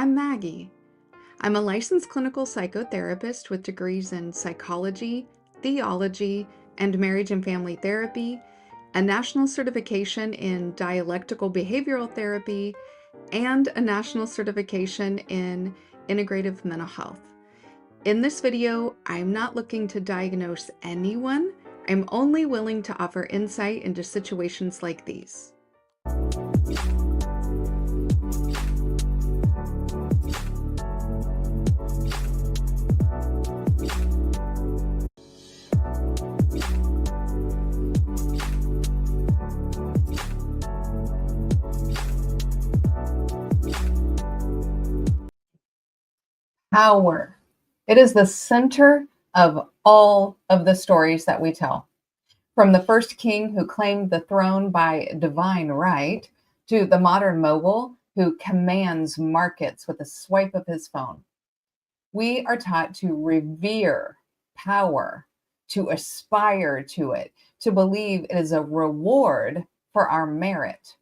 I'm Maggie. I'm a licensed clinical psychotherapist with degrees in psychology, theology, and marriage and family therapy, a national certification in dialectical behavioral therapy, and a national certification in integrative mental health. In this video, I'm not looking to diagnose anyone. I'm only willing to offer insight into situations like these. Power. It is the center of all of the stories that we tell. From the first king who claimed the throne by divine right, to the modern mogul who commands markets with a swipe of his phone. We are taught to revere power, to aspire to it, to believe it is a reward for our merit.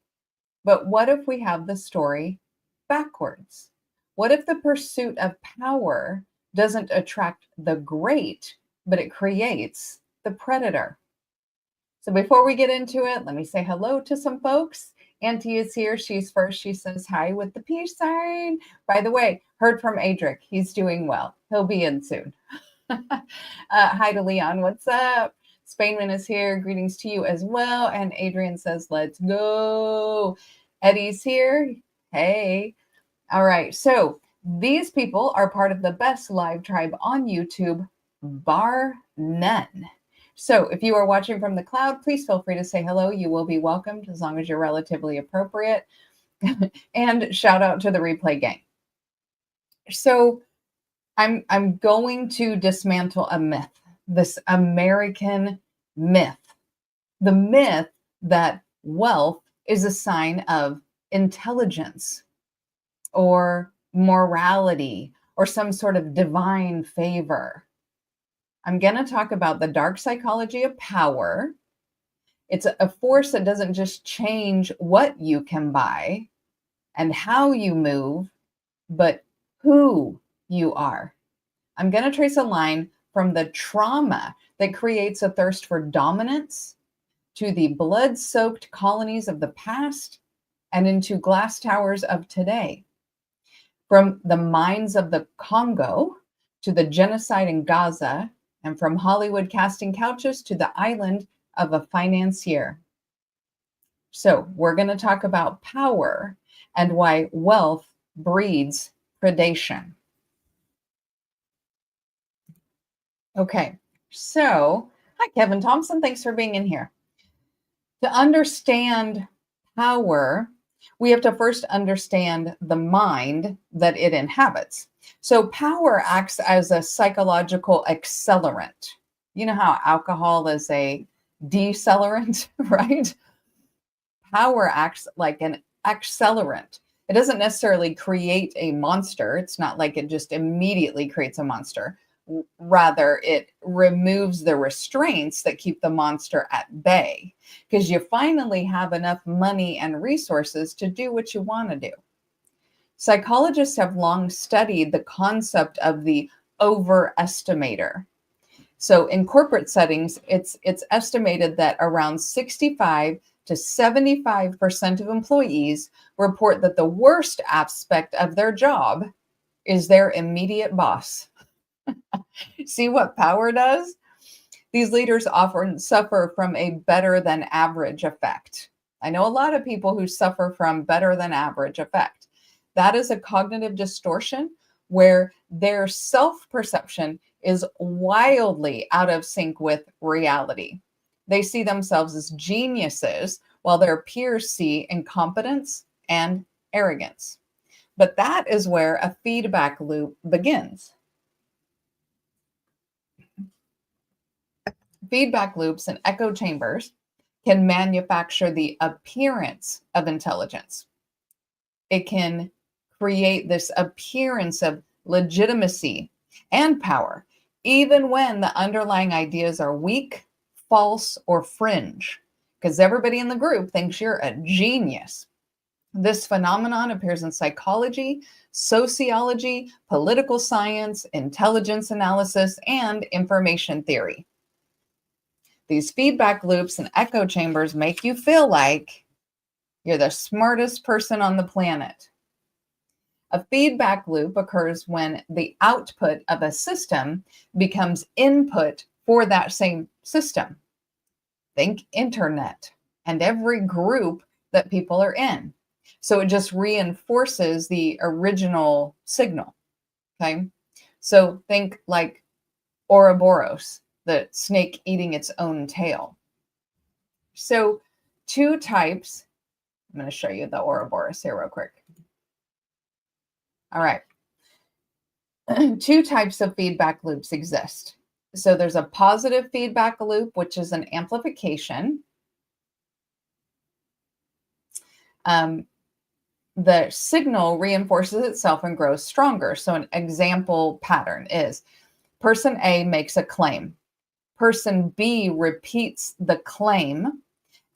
But what if we have the story backwards? What if the pursuit of power doesn't attract the great, but it creates the predator? So before we get into it, let me say hello to some folks. Auntie is here. She's first. She says hi with the peace sign. By the way, heard from Adric. He's doing well. He'll be in soon. Hi to Leon. What's up? Spainman is here. Greetings to you as well. And Adrian says, let's go. Eddie's here. Hey. All right. So these people are part of the best live tribe on YouTube, bar none. So if you are watching from the cloud, please feel free to say hello. You will be welcomed as long as you're relatively appropriate. And shout out to the replay gang. So I'm going to dismantle a myth, this American myth, the myth that wealth is a sign of intelligence or morality or some sort of divine favor. I'm going to talk about the dark psychology of power. It's a force that doesn't just change what you can buy and how you move, but who you are. I'm going to trace a line from the trauma that creates a thirst for dominance to the blood-soaked colonies of the past and into glass towers of today. From the mines of the Congo to the genocide in Gaza, and from Hollywood casting couches to the island of a financier. So we're going to talk about power and why wealth breeds predation. Okay, so hi, Kevin Thompson. Thanks for being in here. To understand power, we have to first understand the mind that it inhabits. So power acts as a psychological accelerant. You know how alcohol is a decelerant, right? Power acts like an accelerant. It doesn't necessarily create a monster. It's not like it just immediately creates a monster. Rather, it removes the restraints that keep the monster at bay because you finally have enough money and resources to do what you want to do. Psychologists have long studied the concept of the overestimator. So in corporate settings, it's estimated that around 65 to 75% of employees report that the worst aspect of their job is their immediate boss. See what power does? These leaders often suffer from a better than average effect. I know a lot of people who suffer from better than average effect. That is a cognitive distortion where their self-perception is wildly out of sync with reality. They see themselves as geniuses while their peers see incompetence and arrogance. But that is where a feedback loop begins. Feedback loops and echo chambers can manufacture the appearance of intelligence. It can create this appearance of legitimacy and power, even when the underlying ideas are weak, false, or fringe, because everybody in the group thinks you're a genius. This phenomenon appears in psychology, sociology, political science, intelligence analysis, and information theory. These feedback loops and echo chambers make you feel like you're the smartest person on the planet. A feedback loop occurs when the output of a system becomes input for that same system. Think internet and every group that people are in. So it just reinforces the original signal, okay? So think like Ouroboros, the snake eating its own tail. So two types, I'm going to show you the Ouroboros here real quick. All right. Two types of feedback loops exist. So there's a positive feedback loop, which is an amplification. The signal reinforces itself and grows stronger. So an example pattern is person A makes a claim. Person B repeats the claim,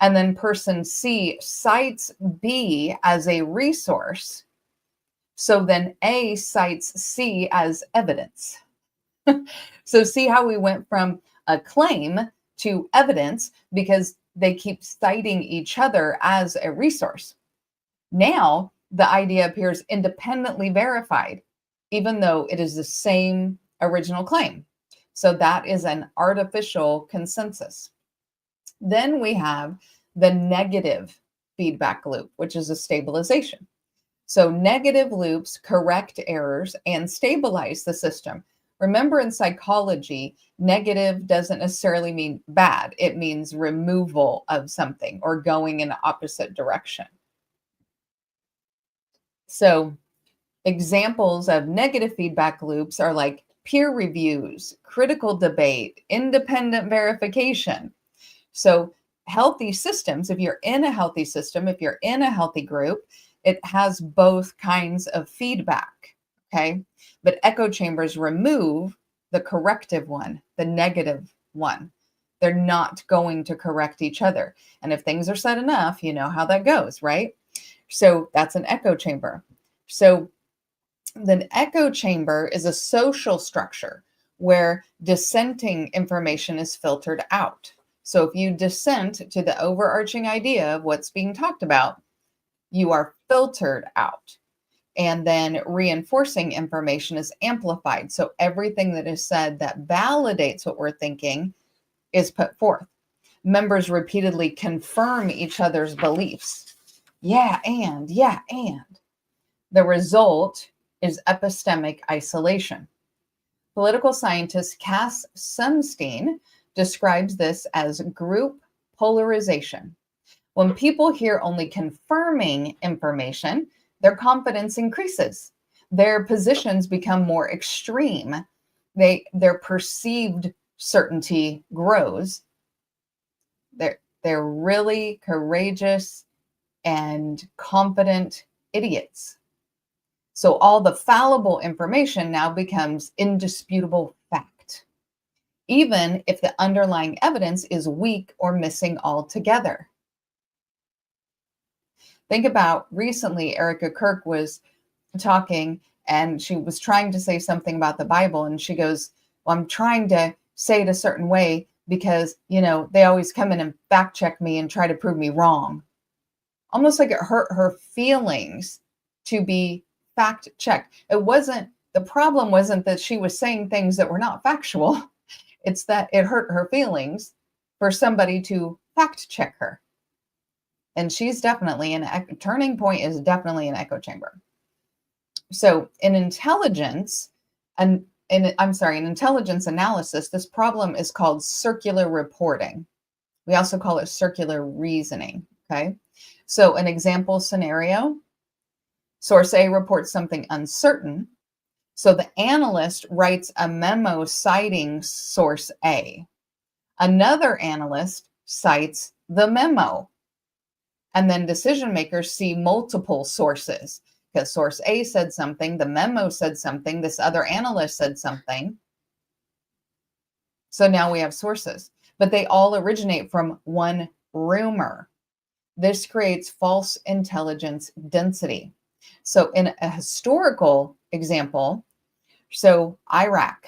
and then person C cites B as a resource. So then A cites C as evidence. So see how we went from a claim to evidence because they keep citing each other as a resource. Now, the idea appears independently verified, even though it is the same original claim. So that is an artificial consensus. Then we have the negative feedback loop, which is a stabilization. So negative loops correct errors and stabilize the system. Remember, in psychology, negative doesn't necessarily mean bad. It means removal of something or going in the opposite direction. So examples of negative feedback loops are like peer reviews, critical debate, independent verification. So healthy systems, if you're in a healthy system, if you're in a healthy group, it has both kinds of feedback, okay? But echo chambers remove the corrective one, the negative one. They're not going to correct each other. And if things are said enough, you know how that goes, right? So that's an echo chamber. So the echo chamber is a social structure where dissenting information is filtered out. So if you dissent to the overarching idea of what's being talked about, you are filtered out. And then reinforcing information is amplified. So everything that is said that validates what we're thinking is put forth. Members repeatedly confirm each other's beliefs. Yeah, and. The result is epistemic isolation. Political scientist Cass Sunstein describes this as group polarization. When people hear only confirming information, their confidence increases. Their positions become more extreme. Their perceived certainty grows. They're really courageous and confident idiots. So all the fallible information now becomes indisputable fact, even if the underlying evidence is weak or missing altogether. Think about recently, Erica Kirk was talking and she was trying to say something about the Bible. And she goes, well, I'm trying to say it a certain way because, they always come in and fact check me and try to prove me wrong. Almost like it hurt her feelings to be fact checked. The problem wasn't that she was saying things that were not factual. It's that it hurt her feelings for somebody to fact check her. And she's definitely turning point is definitely an echo chamber. So in intelligence analysis, this problem is called circular reporting. We also call it circular reasoning. Okay. So an example scenario, source A reports something uncertain. So the analyst writes a memo citing source A. Another analyst cites the memo. And then decision makers see multiple sources because source A said something, the memo said something, this other analyst said something. So now we have sources, but they all originate from one rumor. This creates false intelligence density. So in a historical example, so Iraq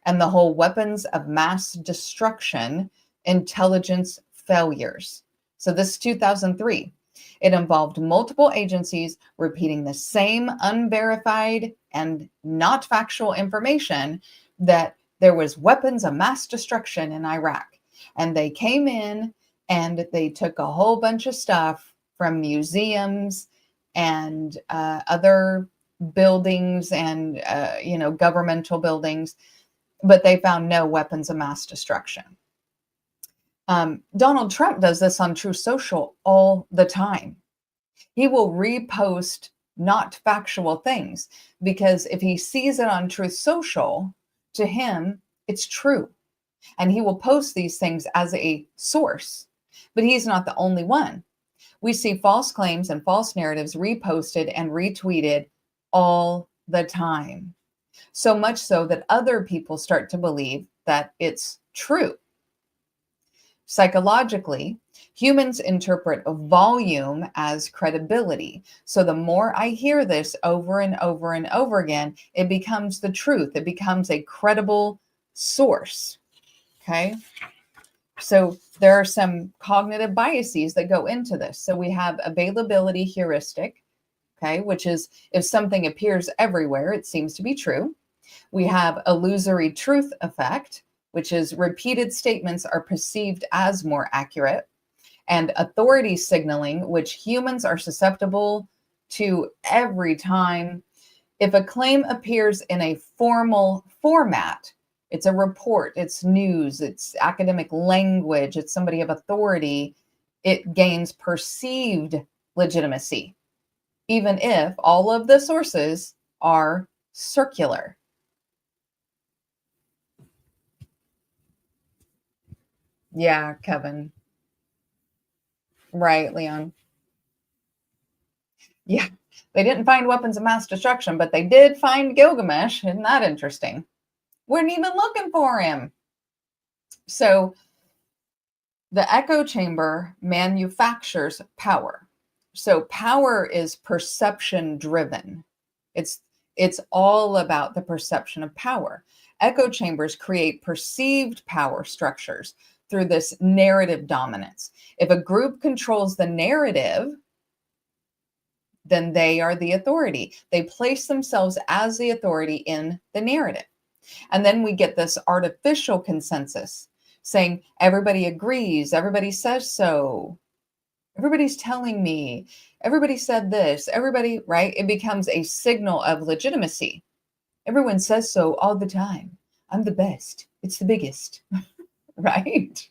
and the whole weapons of mass destruction intelligence failures. So this is 2003. It involved multiple agencies repeating the same unverified and not factual information that there was weapons of mass destruction in Iraq. And they came in and they took a whole bunch of stuff from museums and other buildings and, governmental buildings, but they found no weapons of mass destruction. Donald Trump does this on Truth Social all the time. He will repost not factual things because if he sees it on Truth Social, to him, it's true. And he will post these things as a source, but he's not the only one. We see false claims and false narratives reposted and retweeted all the time. So much so that other people start to believe that it's true. Psychologically, humans interpret a volume as credibility. So the more I hear this over and over and over again, it becomes the truth. It becomes a credible source. Okay. So there are some cognitive biases that go into this. So we have availability heuristic, okay, which is if something appears everywhere, it seems to be true. We have illusory truth effect, which is repeated statements are perceived as more accurate, and authority signaling, which humans are susceptible to every time. If a claim appears in a formal format, it's a report, it's news, it's academic language, it's somebody of authority, it gains perceived legitimacy, even if all of the sources are circular. Yeah, Kevin. Right, Leon. Yeah, they didn't find weapons of mass destruction, but they did find Gilgamesh. Isn't that interesting? Weren't even looking for him. So the echo chamber manufactures power. So power is perception driven. It's it's all about the perception of power. Echo chambers create perceived power structures through this narrative dominance. If a group controls the narrative, then they are the authority. They place themselves as the authority in the narrative. And then we get this artificial consensus saying everybody agrees, everybody says so, everybody's telling me, everybody said this, everybody, right? It becomes a signal of legitimacy. Everyone says so all the time. I'm the best, it's the biggest, right?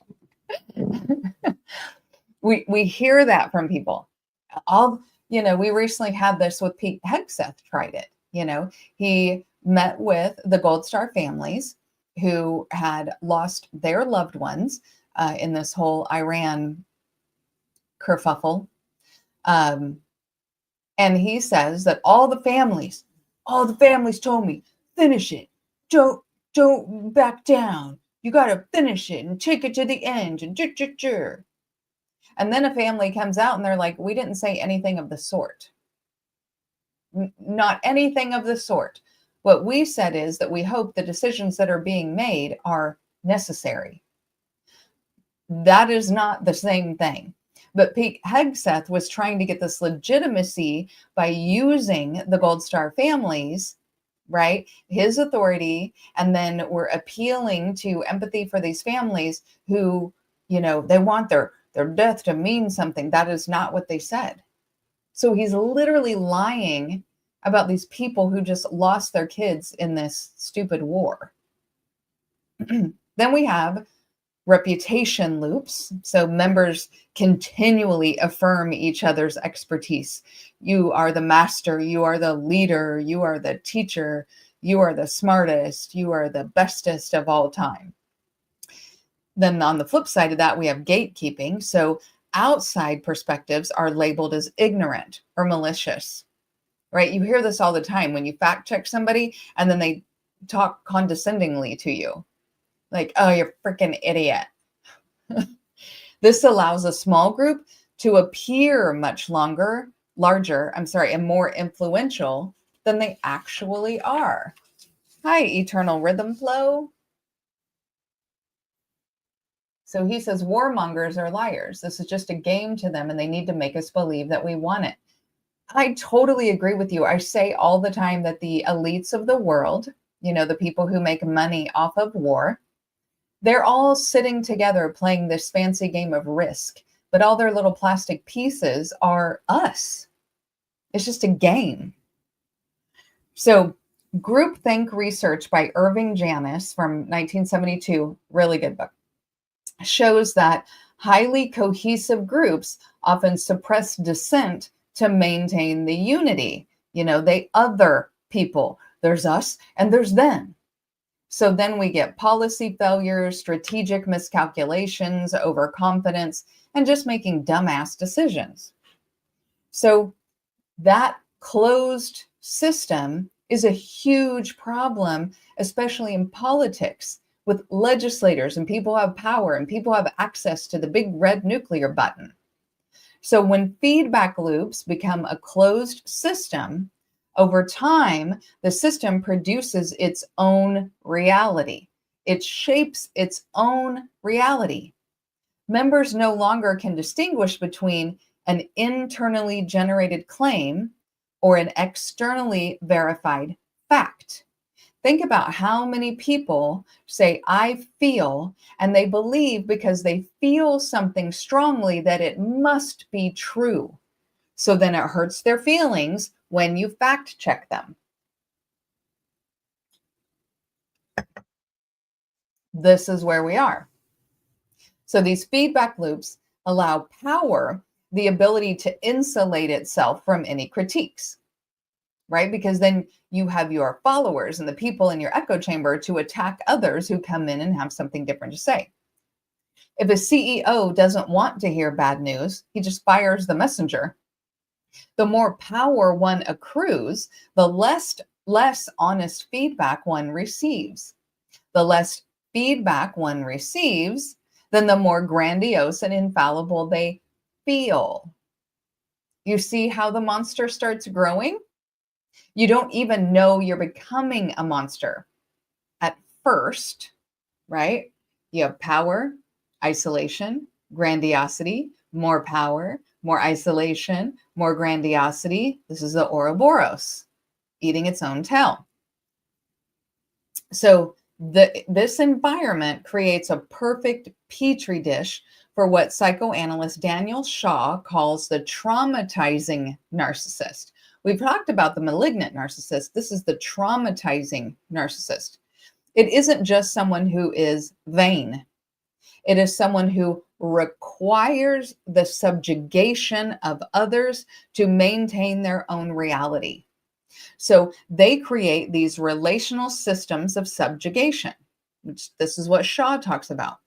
we hear that from people. All, we recently had this with Pete Hegseth tried it. He met with the Gold Star families who had lost their loved ones in this whole Iran kerfuffle. And he says that all the families told me, finish it. Don't back down. You got to finish it and take it to the end. And then a family comes out and they're like, we didn't say anything of the sort. Not anything of the sort. What we said is that we hope the decisions that are being made are necessary. That is not the same thing. But Pete Hegseth was trying to get this legitimacy by using the Gold Star families, right? His authority. And then we're appealing to empathy for these families who, they want their death to mean something. That is not what they said. So he's literally lying about these people who just lost their kids in this stupid war. Then we have reputation loops. So members continually affirm each other's expertise. You are the master, you are the leader, you are the teacher, you are the smartest, you are the bestest of all time. Then on the flip side of that, we have gatekeeping. So outside perspectives are labeled as ignorant or malicious, right? You hear this all the time when you fact check somebody and then they talk condescendingly to you. Like, oh, you're a freaking idiot. This allows a small group to appear much larger, and more influential than they actually are. Hi, Eternal Rhythm Flow. So he says warmongers are liars. This is just a game to them and they need to make us believe that we want it. I totally agree with you. I say all the time that the elites of the world, the people who make money off of war, they're all sitting together playing this fancy game of Risk, but all their little plastic pieces are us. It's just a game. So groupthink research by Irving Janis from 1972, really good book, shows that highly cohesive groups often suppress dissent to maintain the unity. They other people. There's us and there's them. So then we get policy failures, strategic miscalculations, overconfidence, and just making dumbass decisions. So that closed system is a huge problem, especially in politics, with legislators and people have power and people have access to the big red nuclear button. So when feedback loops become a closed system, over time, the system produces its own reality. It shapes its own reality. Members no longer can distinguish between an internally generated claim or an externally verified fact. Think about how many people say, I feel, and they believe because they feel something strongly that it must be true. So then it hurts their feelings when you fact check them. This is where we are. So these feedback loops allow power the ability to insulate itself from any critiques, right? Because then you have your followers and the people in your echo chamber to attack others who come in and have something different to say. If a CEO doesn't want to hear bad news, he just fires the messenger. The more power one accrues, the less honest feedback one receives. The less feedback one receives, then the more grandiose and infallible they feel. You see how the monster starts growing? You don't even know you're becoming a monster at first, right? You have power, isolation, grandiosity, more power, more isolation, more grandiosity. This is the Ouroboros eating its own tail. So this environment creates a perfect petri dish for what psychoanalyst Daniel Shaw calls the traumatizing narcissist. We've talked about the malignant narcissist. This is the traumatizing narcissist. It isn't just someone who is vain. It is someone who requires the subjugation of others to maintain their own reality. So they create these relational systems of subjugation, which this is what Shaw talks about,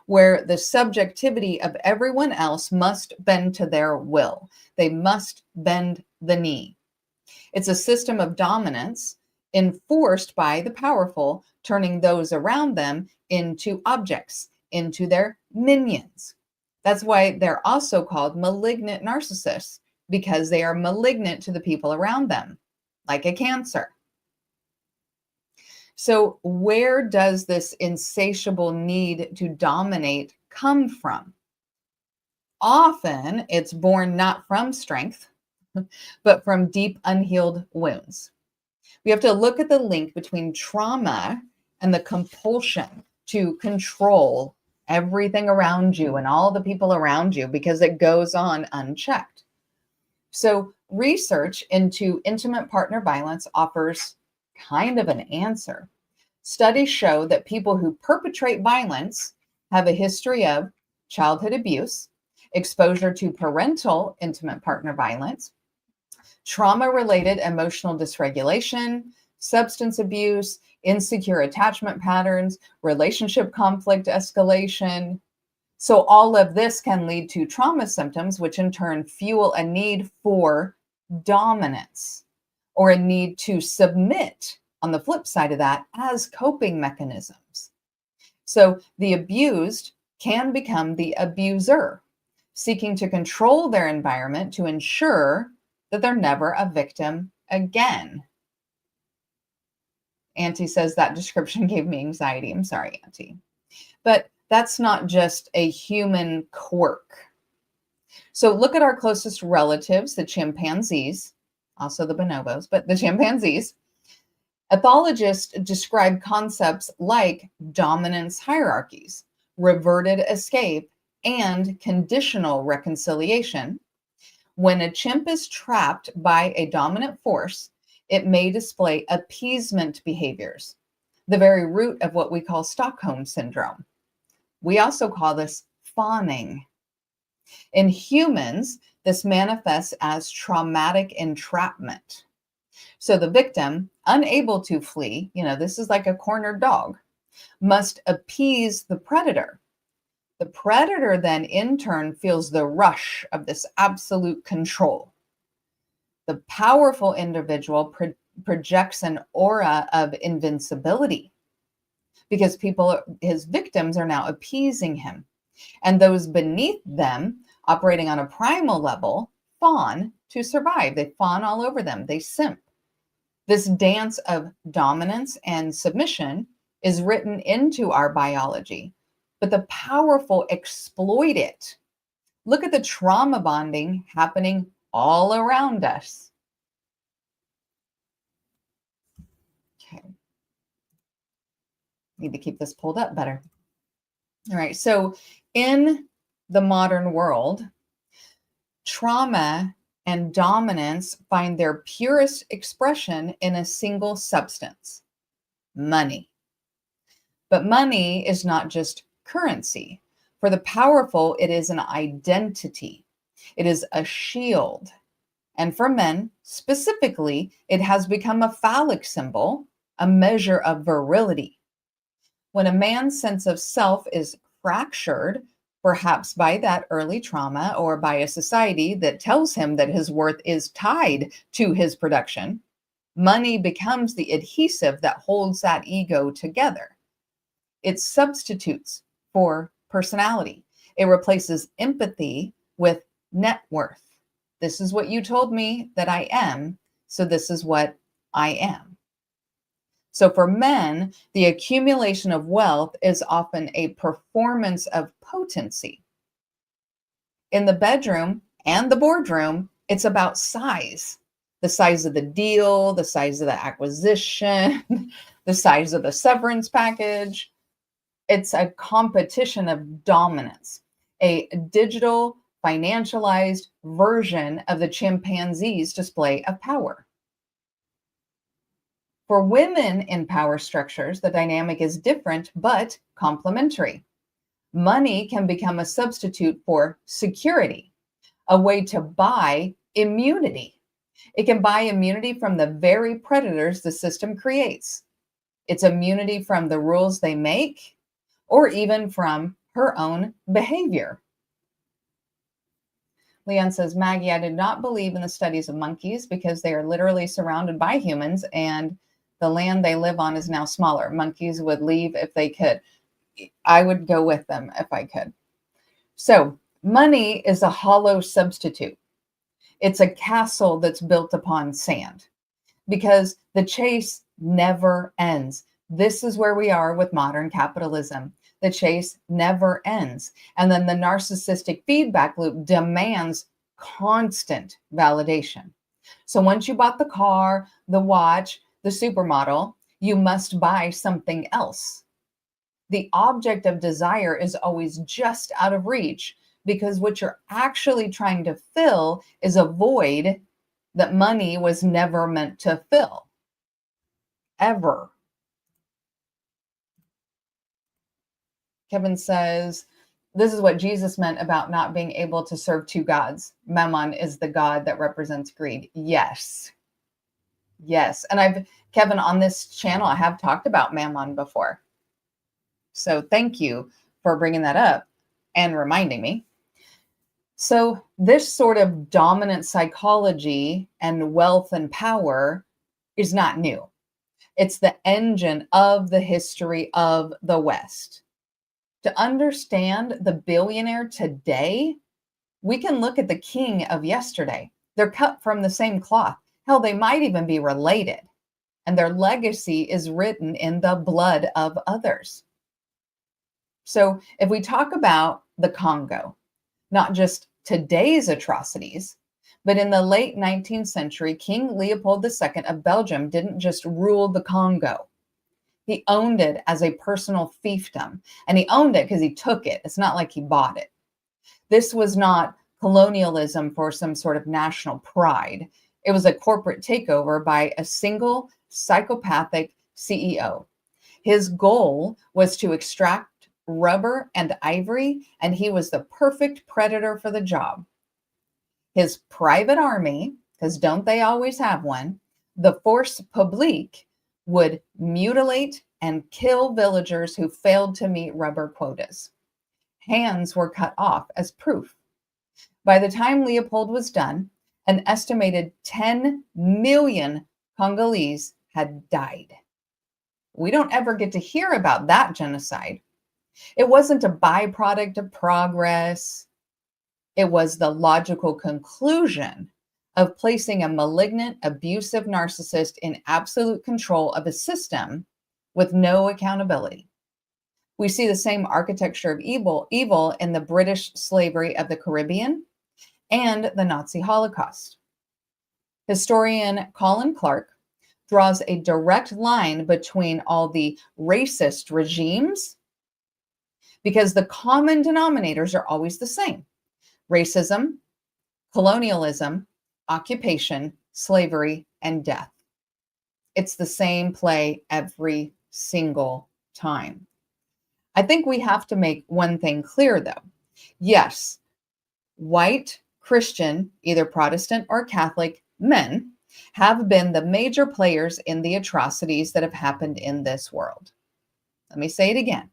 where the subjectivity of everyone else must bend to their will. They must bend the knee. It's a system of dominance enforced by the powerful, turning those around them into objects, into their minions. That's why they're also called malignant narcissists, because they are malignant to the people around them, like a cancer. So where does this insatiable need to dominate come from? Often it's born not from strength, but from deep unhealed wounds. We have to look at the link between trauma and the compulsion to control everything around you and all the people around you, because it goes on unchecked. So research into intimate partner violence offers kind of an answer. Studies show that people who perpetrate violence have a history of childhood abuse, exposure to parental intimate partner violence, trauma-related emotional dysregulation, substance abuse, insecure attachment patterns, relationship conflict escalation. So all of this can lead to trauma symptoms, which in turn fuel a need for dominance or a need to submit on the flip side of that as coping mechanisms. So the abused can become the abuser, seeking to control their environment to ensure that they're never a victim again. Auntie says that description gave me anxiety. I'm sorry, Auntie. But that's not just a human quirk. So look at our closest relatives, the chimpanzees, also the bonobos, but the chimpanzees. Ethologists describe concepts like dominance hierarchies, reverted escape, and conditional reconciliation. When a chimp is trapped by a dominant force, it may display appeasement behaviors, the very root of what we call Stockholm syndrome. We also call this fawning. In humans, this manifests as traumatic entrapment. So the victim, unable to flee, this is like a cornered dog, must appease the predator. The predator then in turn feels the rush of this absolute control. The powerful individual projects an aura of invincibility because his victims are now appeasing him. And those beneath them, operating on a primal level, fawn to survive. They fawn all over them. They simp. This dance of dominance and submission is written into our biology, but the powerful exploit it. Look at the trauma bonding happening all around us. Okay. Need to keep this pulled up better. All right. So in the modern world, trauma and dominance find their purest expression in a single substance: money. But money is not just currency. For the powerful, it is an identity, it is a shield. And for men, specifically, it has become a phallic symbol, a measure of virility. When a man's sense of self is fractured, perhaps by that early trauma or by a society that tells him that his worth is tied to his production, money becomes the adhesive that holds that ego together. It substitutes for personality. It replaces empathy with net worth. This is what you told me that I am, so this is what I am. So for men, the accumulation of wealth is often a performance of potency. In the bedroom and the boardroom, it's about size. The size of the deal, the size of the acquisition, the size of the severance package. It's a competition of dominance, a digital, financialized version of the chimpanzee's display of power. For women in power structures, the dynamic is different but complementary. Money can become a substitute for security, a way to buy immunity. It can buy immunity from the very predators the system creates. It's immunity from the rules they make, or even from her own behavior. Leon says, Maggie, I did not believe in the studies of monkeys because they are literally surrounded by humans and the land they live on is now smaller. Monkeys would leave if they could. I would go with them if I could. So money is a hollow substitute. It's a castle that's built upon sand because the chase never ends. This is where we are with modern capitalism. The chase never ends. And then the narcissistic feedback loop demands constant validation. So once you bought the car, the watch, the supermodel, you must buy something else. The object of desire is always just out of reach because what you're actually trying to fill is a void that money was never meant to fill. Ever. Kevin says, this is what Jesus meant about not being able to serve two gods. Mammon is the god that represents greed. Yes. Yes. And Kevin, on this channel, I have talked about Mammon before. So thank you for bringing that up and reminding me. So this sort of dominant psychology and wealth and power is not new. It's the engine of the history of the West. To understand the billionaire today, we can look at the king of yesterday. They're cut from the same cloth. Hell, they might even be related. And their legacy is written in the blood of others. So if we talk about the Congo, not just today's atrocities, but in the late 19th century, King Leopold II of Belgium didn't just rule the Congo. He owned it as a personal fiefdom, and he owned it because he took it. It's not like he bought it. This was not colonialism for some sort of national pride. It was a corporate takeover by a single psychopathic CEO. His goal was to extract rubber and ivory, and he was the perfect predator for the job. His private army, because don't they always have one, the force publique, would mutilate and kill villagers who failed to meet rubber quotas. Hands were cut off as proof. By the time Leopold was done, an estimated 10 million Congolese had died. We don't ever get to hear about that genocide. It wasn't a byproduct of progress. It was the logical conclusion of placing a malignant, abusive narcissist in absolute control of a system with no accountability. We see the same architecture of evil in the British slavery of the Caribbean and the Nazi Holocaust. Historian Colin Clark draws a direct line between all the racist regimes because the common denominators are always the same: racism, colonialism, occupation, slavery, and death. It's the same play every single time. I think we have to make one thing clear, though. Yes, white Christian, either Protestant or Catholic men have been the major players in the atrocities that have happened in this world. Let me say it again.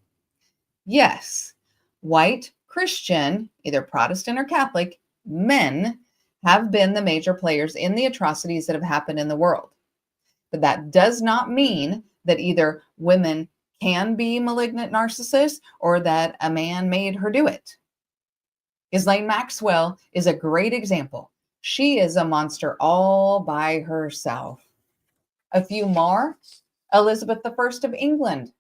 Yes, white Christian, either Protestant or Catholic men have been the major players in the atrocities that have happened in the world. But that does not mean that either women can be malignant narcissists or that a man made her do it. Ghislaine Maxwell is a great example. She is a monster all by herself. A few more: Elizabeth I of England.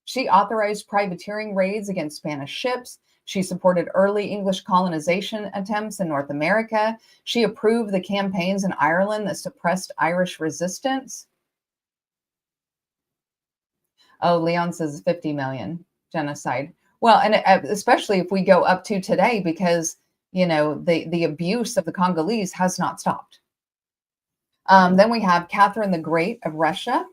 She authorized privateering raids against Spanish ships. She supported early English colonization attempts in North America. She approved the campaigns in Ireland that suppressed Irish resistance. Oh, Leon says 50 million genocide. Well, and especially if we go up to today, because, the abuse of the Congolese has not stopped. Then we have Catherine the Great of Russia.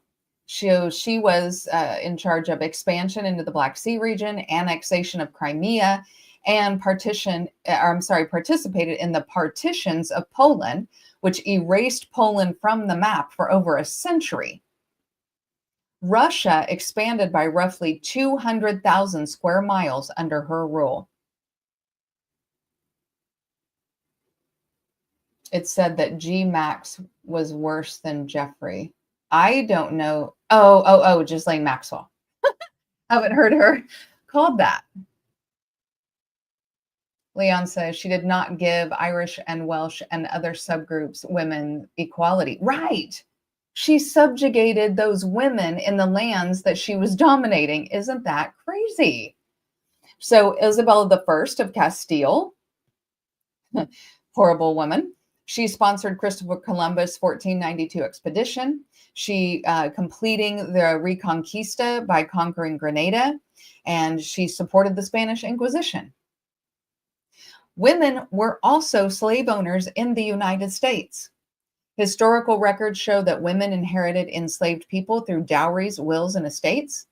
She was in charge of expansion into the Black Sea region, annexation of Crimea, and participated in the partitions of Poland, which erased Poland from the map for over a century. Russia expanded by roughly 200,000 square miles under her rule. It said that G. Max was worse than Jeffrey. I don't know. Oh, Ghislaine Maxwell. Haven't heard her called that. Leon says she did not give Irish and Welsh and other subgroups women equality. Right. She subjugated those women in the lands that she was dominating. Isn't that crazy? So Isabella I of Castile, horrible woman. She sponsored Christopher Columbus' 1492 expedition. She completing the Reconquista by conquering Grenada, and she supported the Spanish Inquisition. Women were also slave owners in the United States. Historical records show that women inherited enslaved people through dowries, wills, and estates.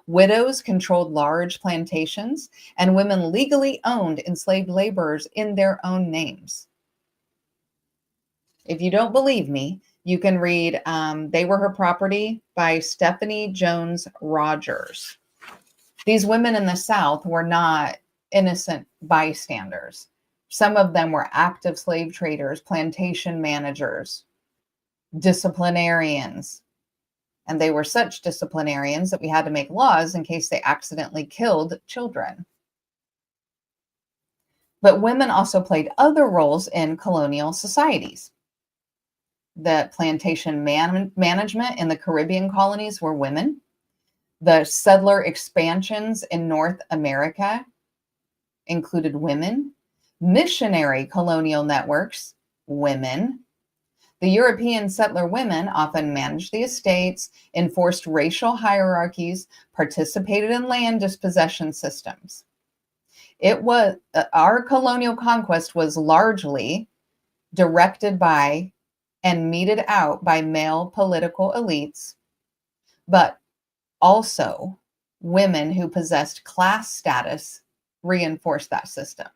Widows controlled large plantations, and women legally owned enslaved laborers in their own names. If you don't believe me, you can read They Were Her Property by Stephanie Jones Rogers. These women in the South were not innocent bystanders. Some of them were active slave traders, plantation managers, disciplinarians. And they were such disciplinarians that we had to make laws in case they accidentally killed children. But women also played other roles in colonial societies. The plantation management in the Caribbean colonies were women. The settler expansions in North America included women. Missionary colonial networks, women. The European settler women often managed the estates, enforced racial hierarchies, participated in land dispossession systems. Our colonial conquest was largely directed by and meted out by male political elites, but also women who possessed class status reinforced that system.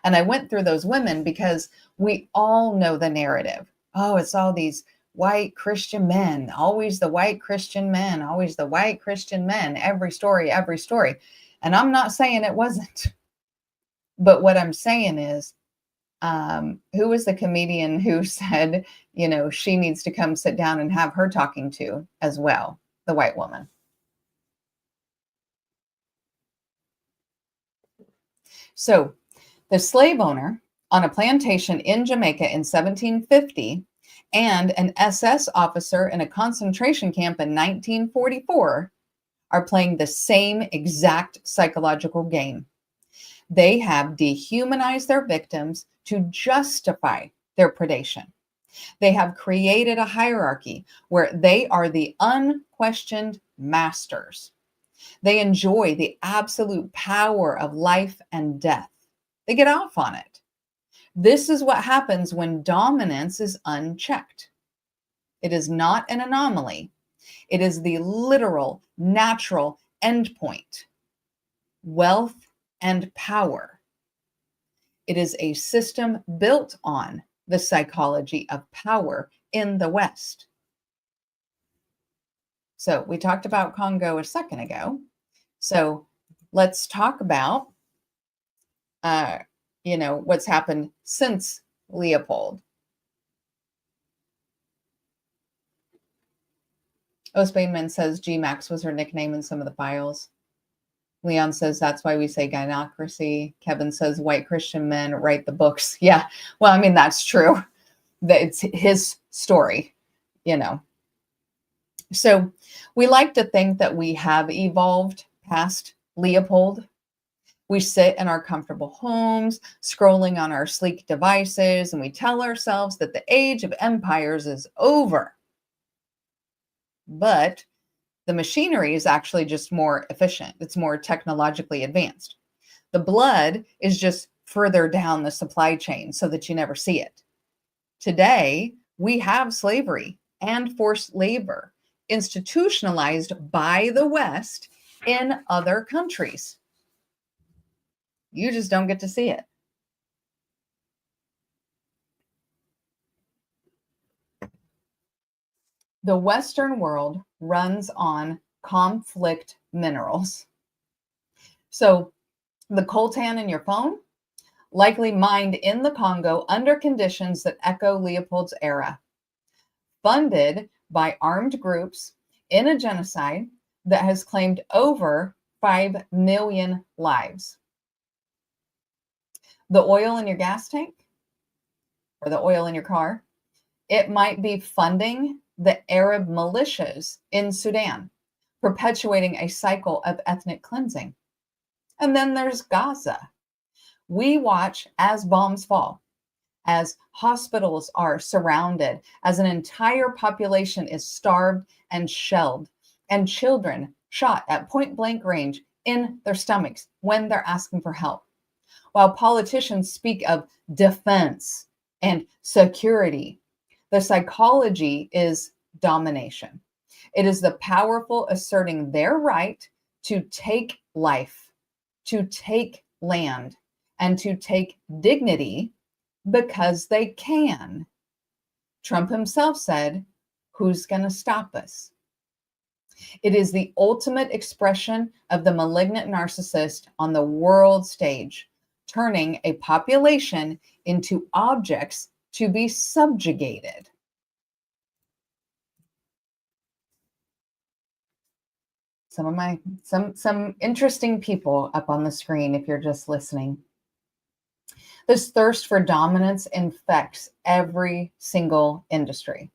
And I went through those women because we all know the narrative. Oh, it's all these white Christian men, always the white Christian men, always the white Christian men, every story. And I'm not saying it wasn't. But what I'm saying is, who was the comedian who said, she needs to come sit down and have her talking to as well, the white woman? So the slave owner on a plantation in Jamaica in 1750 and an SS officer in a concentration camp in 1944 are playing the same exact psychological game. They have dehumanized their victims to justify their predation. They have created a hierarchy where they are the unquestioned masters. They enjoy the absolute power of life and death. They get off on it. This is what happens when dominance is unchecked. It is not an anomaly. It is the literal, natural endpoint. Wealth and power. It is a system built on the psychology of power in the West. So we talked about Congo a second ago. So let's talk about, what's happened since Leopold. Osbaneman says G-Max was her nickname in some of the files. Leon says that's why we say gynocracy. Kevin says white Christian men write the books. Yeah, well, I mean, that's true. It's his story, So we like to think that we have evolved past Leopold. We sit in our comfortable homes, scrolling on our sleek devices, and we tell ourselves that the age of empires is over. But the machinery is actually just more efficient. It's more technologically advanced. The blood is just further down the supply chain so that you never see it. Today, we have slavery and forced labor institutionalized by the West in other countries. You just don't get to see it. The Western world runs on conflict minerals. So the coltan in your phone, likely mined in the Congo under conditions that echo Leopold's era, funded by armed groups in a genocide that has claimed over 5 million lives. The oil in your gas tank or the oil in your car, it might be funding the Arab militias in Sudan, perpetuating a cycle of ethnic cleansing. And then there's Gaza. We watch as bombs fall, as hospitals are surrounded, as an entire population is starved and shelled, and children shot at point blank range in their stomachs when they're asking for help. While politicians speak of defense and security, the psychology is domination. It is the powerful asserting their right to take life, to take land, and to take dignity because they can. Trump himself said, "Who's going to stop us?" It is the ultimate expression of the malignant narcissist on the world stage, turning a population into objects to be subjugated. Some interesting people up on the screen if you're just listening. This thirst for dominance infects every single industry.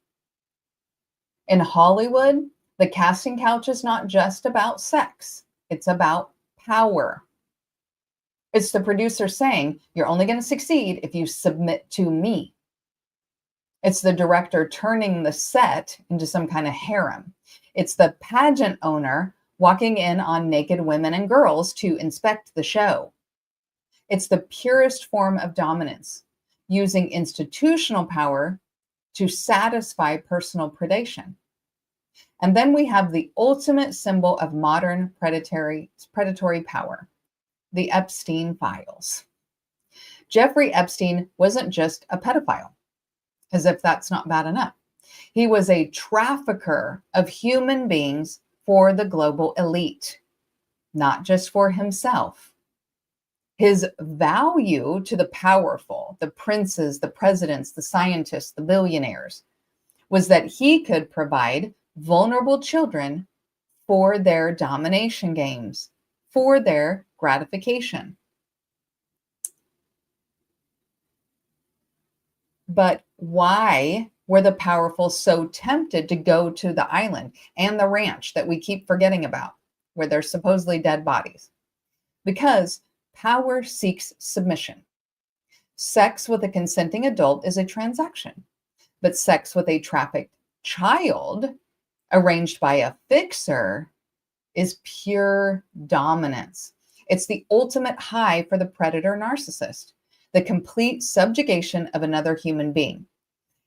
In Hollywood, the casting couch is not just about sex, it's about power. It's the producer saying, "You're only going to succeed if you submit to me." It's the director turning the set into some kind of harem. It's the pageant owner walking in on naked women and girls to inspect the show. It's the purest form of dominance, using institutional power to satisfy personal predation. And then we have the ultimate symbol of modern predatory power, the Epstein files. Jeffrey Epstein wasn't just a pedophile, as if that's not bad enough. He was a trafficker of human beings for the global elite, not just for himself. His value to the powerful, the princes, the presidents, the scientists, the billionaires, was that he could provide vulnerable children for their domination games, for their gratification. But why were the powerful so tempted to go to the island and the ranch that we keep forgetting about? where there's supposedly dead bodies. Because power seeks submission. Sex with a consenting adult is a transaction, but sex with a trafficked child arranged by a fixer is pure dominance. It's the ultimate high for the predator narcissist, the complete subjugation of another human being.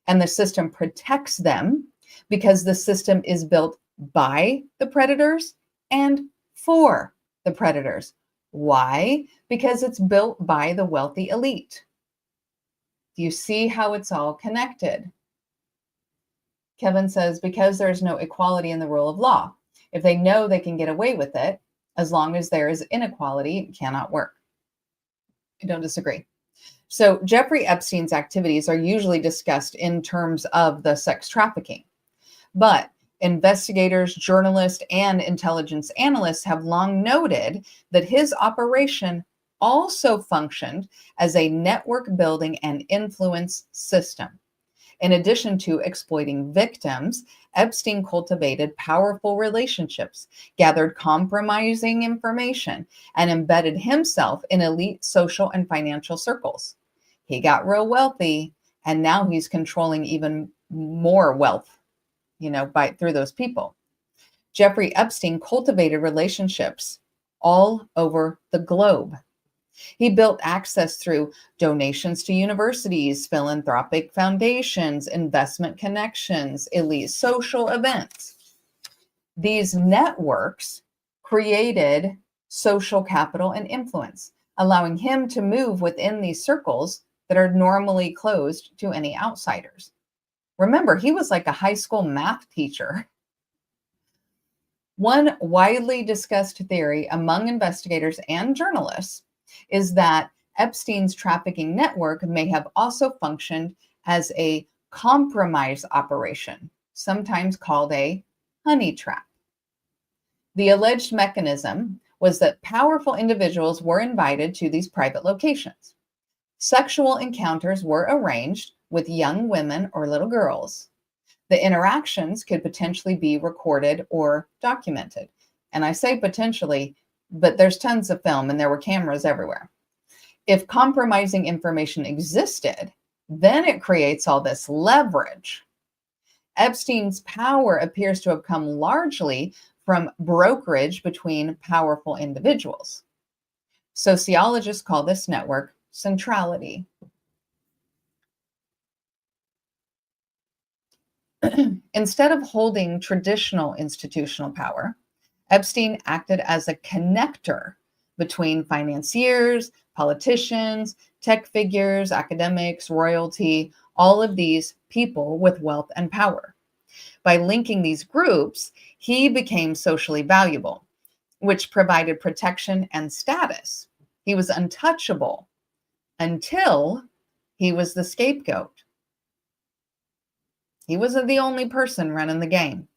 And the system protects them because the system is built by the predators and for the predators. Why? Because it's built by the wealthy elite. Do you see how it's all connected? Kevin says, because there's no equality in the rule of law. If they know they can get away with it, as long as there is inequality, it cannot work. I don't disagree. So Jeffrey Epstein's activities are usually discussed in terms of the sex trafficking. But investigators, journalists, and intelligence analysts have long noted that his operation also functioned as a network building and influence system. In addition to exploiting victims, Epstein cultivated powerful relationships, gathered compromising information, and embedded himself in elite social and financial circles. He got real wealthy, and now he's controlling even more wealth, through those people. Jeffrey Epstein cultivated relationships all over the globe. He built access through donations to universities, philanthropic foundations, investment connections, elite social events. These networks created social capital and influence, allowing him to move within these circles that are normally closed to any outsiders. Remember, he was like a high school math teacher. One widely discussed theory among investigators and journalists is that Epstein's trafficking network may have also functioned as a compromise operation, sometimes called a honey trap. The alleged mechanism was that powerful individuals were invited to these private locations. Sexual encounters were arranged with young women or little girls. The interactions could potentially be recorded or documented. And I say potentially, but there's tons of film and there were cameras everywhere. If compromising information existed, then it creates all this leverage. Epstein's power appears to have come largely from brokerage between powerful individuals. Sociologists call this network centrality. Instead of holding traditional institutional power, Epstein acted as a connector between financiers, politicians, tech figures, academics, royalty, all of these people with wealth and power. By linking these groups, he became socially valuable, which provided protection and status. He was untouchable until he was the scapegoat. He wasn't the only person running the game.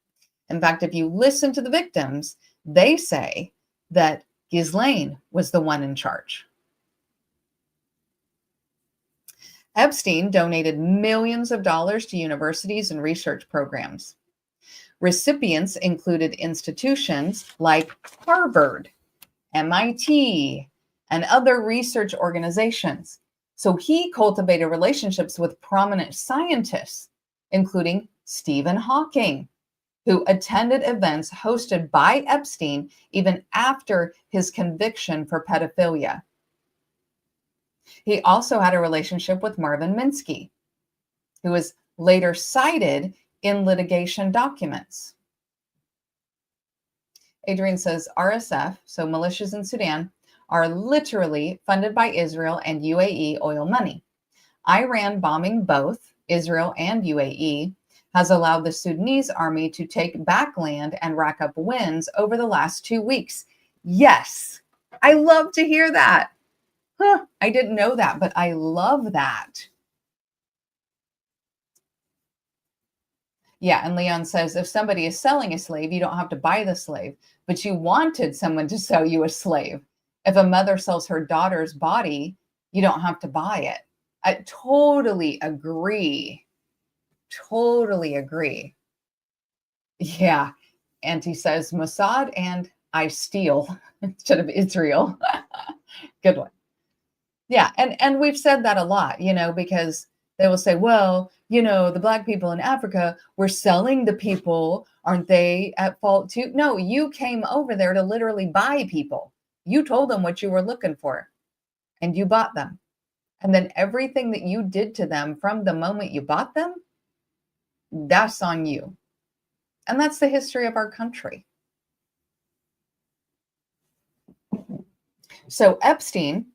In fact, if you listen to the victims, they say that Ghislaine was the one in charge. Epstein donated millions of dollars to universities and research programs. Recipients included institutions like Harvard, MIT, and other research organizations. So he cultivated relationships with prominent scientists, including Stephen Hawking, who attended events hosted by Epstein even after his conviction for pedophilia. He also had a relationship with Marvin Minsky, who was later cited in litigation documents. Adrian says RSF, so militias in Sudan, are literally funded by Israel and UAE oil money. Iran bombing both Israel and UAE has allowed the Sudanese army to take back land and rack up wins over the last 2 weeks. Yes, I love to hear that. I didn't know that, but I love that. Yeah, and Leon says, if somebody is selling a slave, you don't have to buy the slave, but you wanted someone to sell you a slave. If a mother sells her daughter's body, you don't have to buy it. I totally agree. Totally agree. Yeah. And he says Mossad and I steal instead of Israel. Good one. Yeah, and we've said that a lot, because they will say, well, the black people in Africa were selling the people. Aren't they at fault too? No, you came over there to literally buy people. You told them what you were looking for and you bought them. And then everything that you did to them from the moment you bought them, that's on you. And that's the history of our country. So Epstein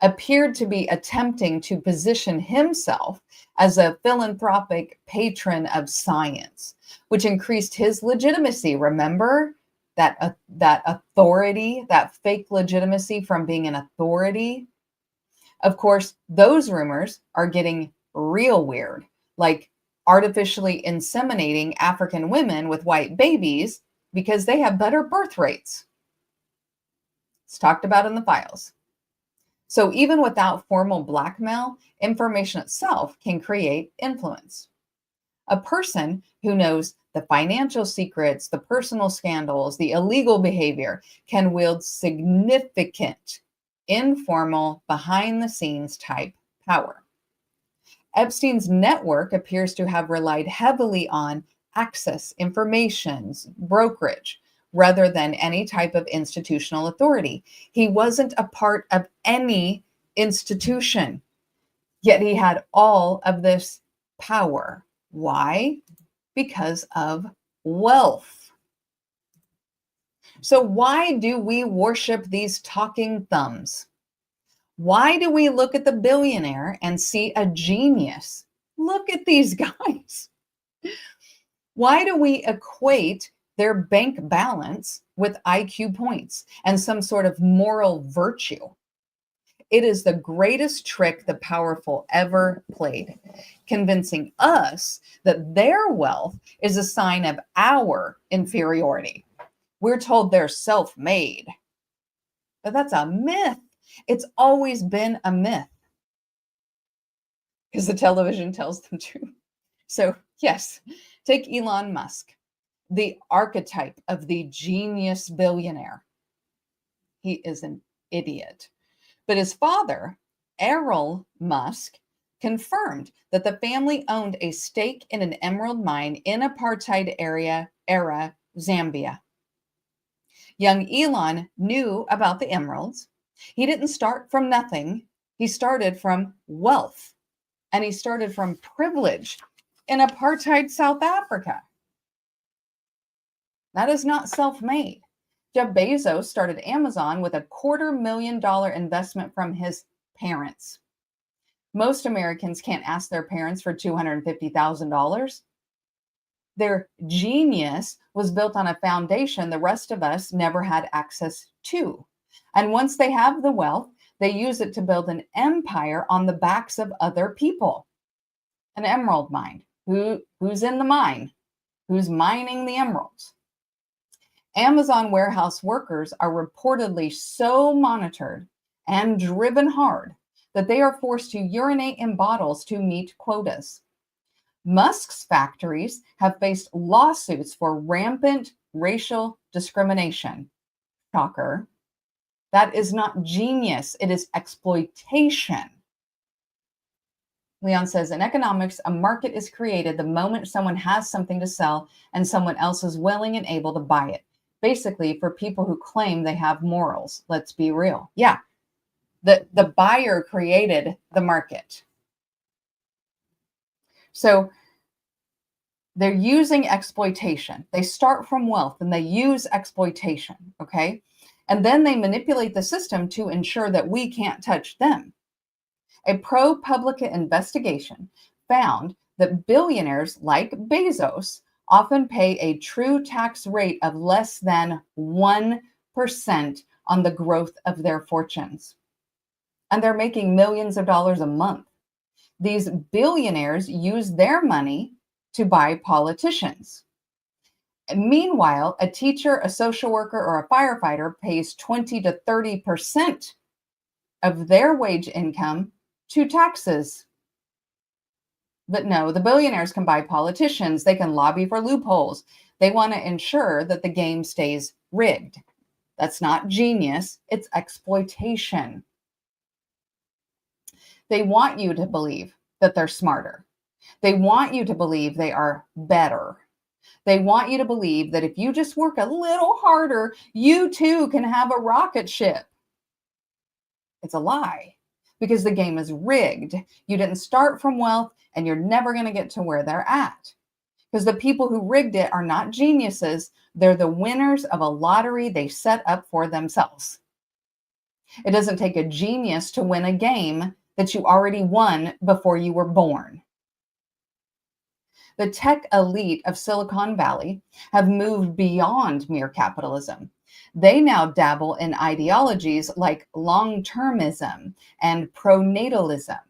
appeared to be attempting to position himself as a philanthropic patron of science, which increased his legitimacy. Remember that authority, that fake legitimacy from being an authority? Of course, those rumors are getting real weird, like artificially inseminating African women with white babies because they have better birth rates. It's talked about in the files. So even without formal blackmail, information itself can create influence. A person who knows the financial secrets, the personal scandals, the illegal behavior can wield significant, informal, behind-the-scenes type power. Epstein's network appears to have relied heavily on access, information, brokerage, rather than any type of institutional authority. He wasn't a part of any institution, yet he had all of this power. Why? Because of wealth. So why do we worship these talking thumbs? Why do we look at the billionaire and see a genius? Look at these guys. Why do we equate their bank balance with IQ points and some sort of moral virtue? It is the greatest trick the powerful ever played, convincing us that their wealth is a sign of our inferiority. We're told they're self-made, but that's a myth. It's always been a myth because the television tells them to. So yes, take Elon Musk, the archetype of the genius billionaire. He is an idiot. But his father, Errol Musk, confirmed that the family owned a stake in an emerald mine in apartheid era Zambia. Young Elon knew about the emeralds. He didn't start from nothing. He started from wealth, and he started from privilege in apartheid South Africa. That is not self-made. Jeff Bezos started Amazon with a $250,000 investment from his parents. Most Americans can't ask their parents for $250,000. Their genius was built on a foundation the rest of us never had access to. And once they have the wealth, they use it to build an empire on the backs of other people. An emerald mine. Who's in the mine? Who's mining the emeralds? Amazon warehouse workers are reportedly so monitored and driven hard that they are forced to urinate in bottles to meet quotas. Musk's factories have faced lawsuits for rampant racial discrimination. Shocker. That is not genius, it is exploitation. Leon says, in economics, a market is created the moment someone has something to sell and someone else is willing and able to buy it. Basically, for people who claim they have morals. Let's be real. Yeah, the buyer created the market. So they're using exploitation. They start from wealth and they use exploitation, okay? And then they manipulate the system to ensure that we can't touch them. A ProPublica investigation found that billionaires like Bezos often pay a true tax rate of less than 1% on the growth of their fortunes. And they're making millions of dollars a month. These billionaires use their money to buy politicians. And meanwhile, a teacher, a social worker, or a firefighter pays 20 to 30% of their wage income to taxes. But no, the billionaires can buy politicians. They can lobby for loopholes. They want to ensure that the game stays rigged. That's not genius, it's exploitation. They want you to believe that they're smarter. They want you to believe they are better. They want you to believe that if you just work a little harder, you too can have a rocket ship. It's a lie because the game is rigged. You didn't start from wealth and you're never going to get to where they're at. Because the people who rigged it are not geniuses. They're the winners of a lottery they set up for themselves. It doesn't take a genius to win a game that you already won before you were born. The tech elite of Silicon Valley have moved beyond mere capitalism. They now dabble in ideologies like long-termism and pronatalism.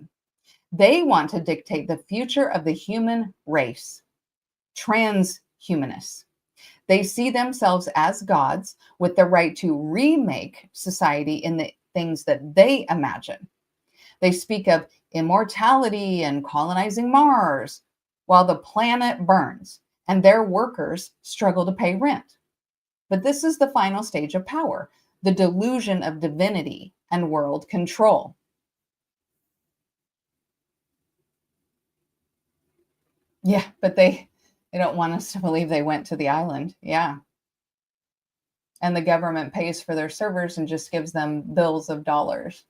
They want to dictate the future of the human race. Transhumanists. They see themselves as gods with the right to remake society in the things that they imagine. They speak of immortality and colonizing Mars, while the planet burns and their workers struggle to pay rent. But this is the final stage of power, the delusion of divinity and world control. Yeah, but they don't want us to believe they went to the island. Yeah. And the government pays for their servers and just gives them bills of dollars.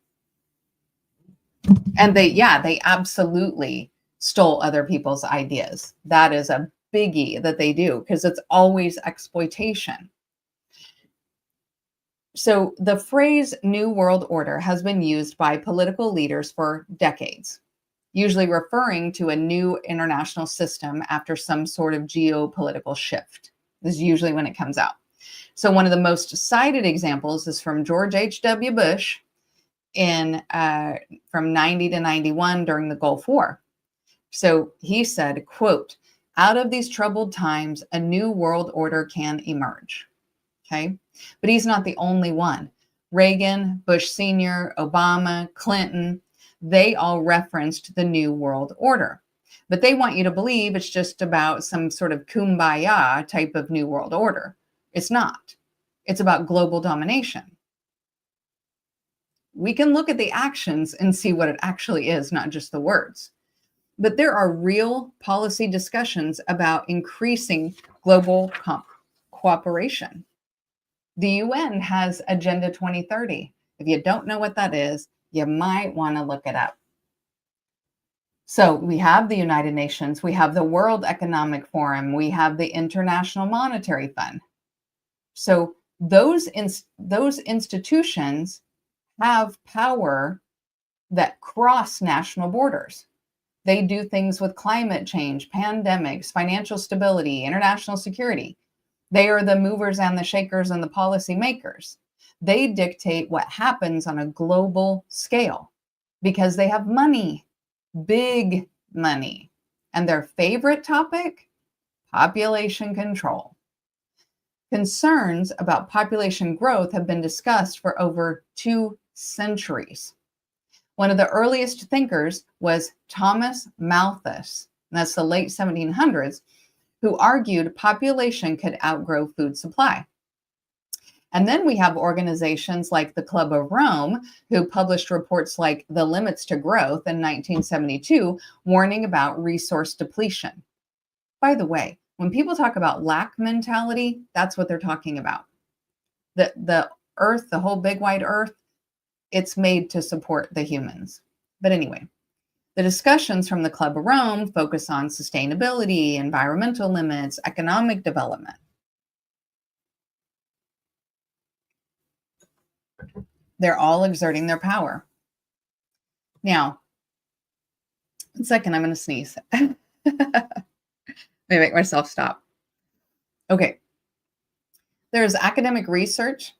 And they absolutely stole other people's ideas. That is a biggie that they do because it's always exploitation. So the phrase New World Order has been used by political leaders for decades, usually referring to a new international system after some sort of geopolitical shift. This is usually when it comes out. So one of the most cited examples is from George H.W. Bush from 90 to 91 during the Gulf War. So he said, quote, "Out of these troubled times, a new world order can emerge." Okay. But he's not the only one. Reagan, Bush Sr., Obama, Clinton, they all referenced the New World Order. But they want you to believe it's just about some sort of kumbaya type of New World Order. It's not. It's about global domination. We can look at the actions and see what it actually is, not just the words. But there are real policy discussions about increasing global cooperation. The UN has Agenda 2030. If you don't know what that is, you might want to look it up. So we have the United Nations, we have the World Economic Forum, we have the International Monetary Fund. So those institutions have power that cross national borders. They do things with climate change, pandemics, financial stability, international security. They are the movers and the shakers and the policy makers. They dictate what happens on a global scale because they have money, big money. And their favorite topic, population control. Concerns about population growth have been discussed for over 2 centuries. One of the earliest thinkers was Thomas Malthus, and that's the late 1700s, who argued population could outgrow food supply. And then we have organizations like the Club of Rome, who published reports like The Limits to Growth in 1972, warning about resource depletion. By the way, when people talk about lack mentality, that's what they're talking about. The earth, the whole big wide earth, it's made to support the humans. But anyway, the discussions from the Club of Rome focus on sustainability, environmental limits, economic development. They're all exerting their power. Now, 1 second, I'm going to sneeze. Let me make myself stop. Okay. There's academic research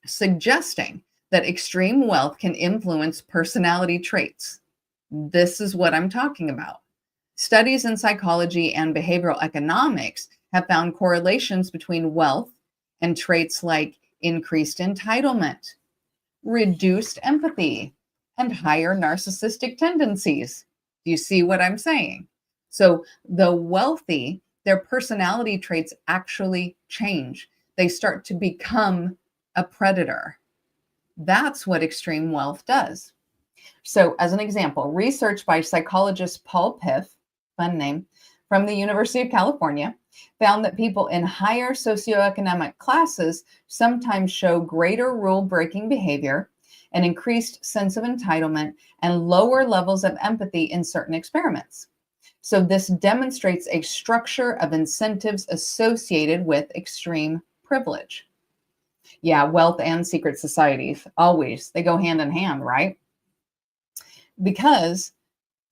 suggesting that extreme wealth can influence personality traits. This is what I'm talking about. Studies in psychology and behavioral economics have found correlations between wealth and traits like increased entitlement, reduced empathy, and higher narcissistic tendencies. Do you see what I'm saying? So the wealthy, their personality traits actually change. They start to become a predator. That's what extreme wealth does. So, as an example, research by psychologist Paul Piff, fun name, from the University of California, found that people in higher socioeconomic classes sometimes show greater rule breaking behavior, an increased sense of entitlement, and lower levels of empathy in certain experiments. So, this demonstrates a structure of incentives associated with extreme privilege. Yeah, wealth and secret societies, always, they go hand in hand, right? Because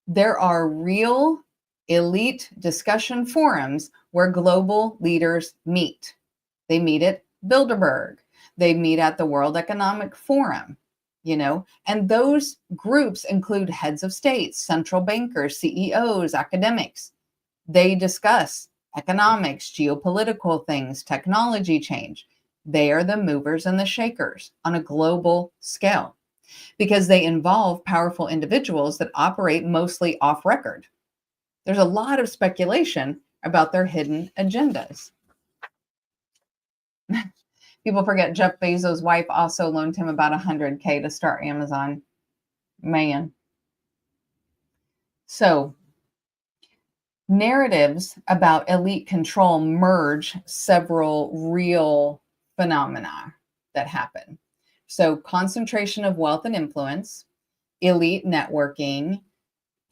there are real elite discussion forums where global leaders meet. They meet at Bilderberg. They meet at the World Economic Forum, and those groups include heads of states, central bankers, CEOs, academics. They discuss economics, geopolitical things, technology change. They are the movers and the shakers on a global scale because they involve powerful individuals that operate mostly off record. There's a lot of speculation about their hidden agendas. People forget Jeff Bezos' wife also loaned him about $100K to start Amazon. Man. So, narratives about elite control merge several real phenomena that happen. So, concentration of wealth and influence, elite networking,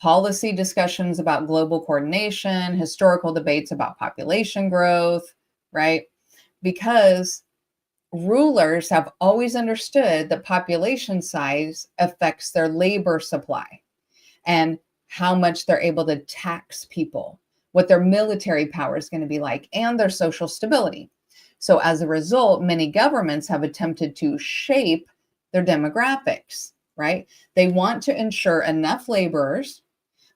policy discussions about global coordination, historical debates about population growth, right? Because rulers have always understood that population size affects their labor supply and how much they're able to tax people, what their military power is going to be like, and their social stability. So as a result, many governments have attempted to shape their demographics, right? They want to ensure enough laborers,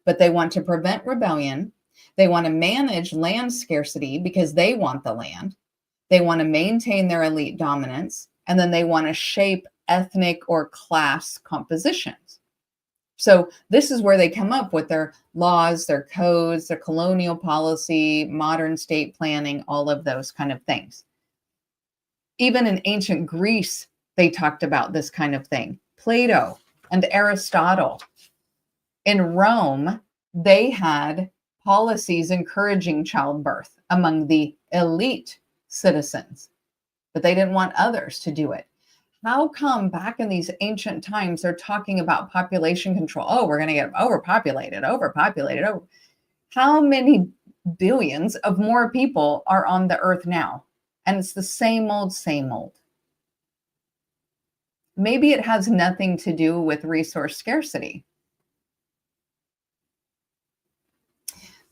but they want to prevent rebellion. They want to manage land scarcity because they want the land. They want to maintain their elite dominance, and then they want to shape ethnic or class compositions. So this is where they come up with their laws, their codes, their colonial policy, modern state planning, all of those kind of things. Even in ancient Greece, they talked about this kind of thing. Plato and Aristotle. In Rome, they had policies encouraging childbirth among the elite citizens, but they didn't want others to do it. How come back in these ancient times they're talking about population control? Oh, we're going to get overpopulated. How many billions of more people are on the earth now? And it's the same old, same old. Maybe it has nothing to do with resource scarcity.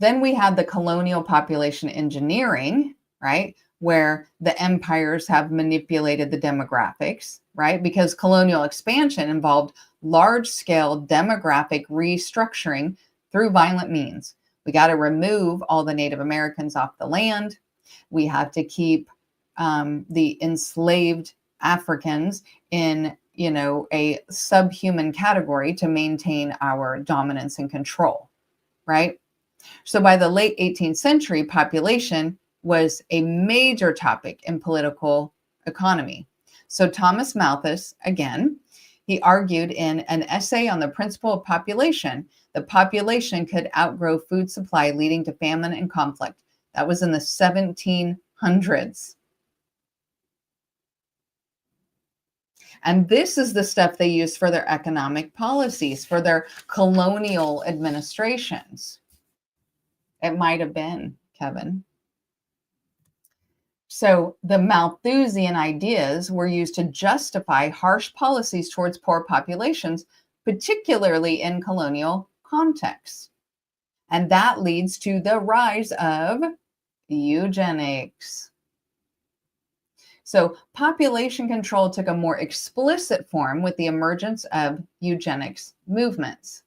Then we had the colonial population engineering, right? Where the empires have manipulated the demographics, right? Because colonial expansion involved large-scale demographic restructuring through violent means. We got to remove all the Native Americans off the land. We have to keep the enslaved Africans in, a subhuman category to maintain our dominance and control, right? So by the late 18th century, population was a major topic in political economy. So Thomas Malthus, again, he argued in an essay on the principle of population, the population could outgrow food supply, leading to famine and conflict. That was in the 1700s. And this is the stuff they used for their economic policies, for their colonial administrations. It might have been, Kevin. So the Malthusian ideas were used to justify harsh policies towards poor populations, particularly in colonial contexts. And that leads to the rise of eugenics. So population control took a more explicit form with the emergence of eugenics movements.